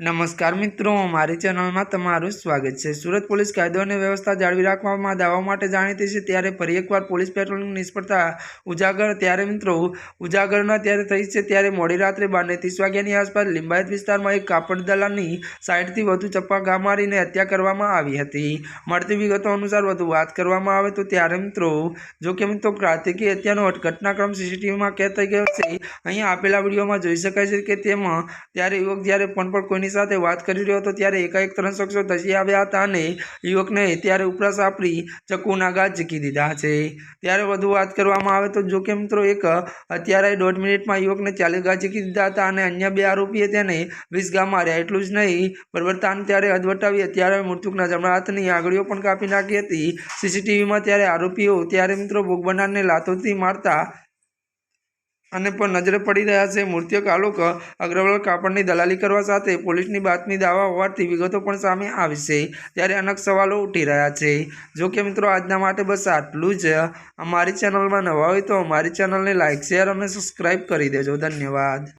नमस्कार मित्रों, मारी चेनल में तमारुं स्वागत है। सूरत पुलिस कायदो अने व्यवस्था जाळवी राखवामां दावा माटे जाणीती छे, त्यारे फरी एकवार पुलिस पेट्रोलिंग निष्फळता उजागर। त्यारे मित्रों उजागरना त्यारे थई छे त्यारे मोडी रात्रे 12 ने 30 वाग्यानी आसपास लिंबायत विस्तारमां एक कापड़ दलालनी 60 थी वधु चप्पा घा मारीने हत्या करवामां आवी हती। मळती विगतो अनुसार वधु वात करवामां आवे तो त्यारे मित्रों जो के मित्रों घातकी हत्यानो घटनाक्रम सीसीटीवी में कैद थई गयो छे। अहीं आपेला विडियोमां जोई शकाय छे के तेमां त्यारे युवक ज्यारे फोन पर कोईनी સાથે વાત કરી રહ્યો હતો ત્યારે એકાએક 3 શખ્સો ધસી આવ્યા હતા અને યુવકને ત્યારે ઉપરા સાપડી ચક્કુના ઘા ઝીકી દીધા છે। ત્યારે વધુ વાત કરવામાં આવે તો જો કે મિત્રો એક હત્યારાએ 1.5 મિનિટમાં યુવકને 40 ઘા ઝીકી દીધા હતા અને અન્ય 2 આરોપીએ તેને 20 ઘા માર્યા। એટલું જ નહીં, બર્બરતાને ત્યારે હદ વટાવી હત્યારાએ મૃતકના જમણા હાથની આંગળીઓ પણ કાપી નાખી હતી। સીસીટીવીમાં ત્યારે આરોપીઓ ત્યારે મિત્રો ભોગ બનનારને લાતોથી મારતા અને પણ નજરે પડી રહ્યા છે। મૃતક આલોક અગ્રવાલ કાપડની દલાલી કરવા સાથે પોલીસની બાતમી દાવા હોવાથી વિગતો પણ સામે આવી છે, ત્યારે અનેક સવાલો ઉઠી રહ્યા છે। જો કે મિત્રો આજના માટે બસ આટલું જ। અમારી ચેનલમાં નવા હોય તો અમારી ચેનલને લાઇક, શેર અને સબસ્ક્રાઈબ કરી દેજો। ધન્યવાદ।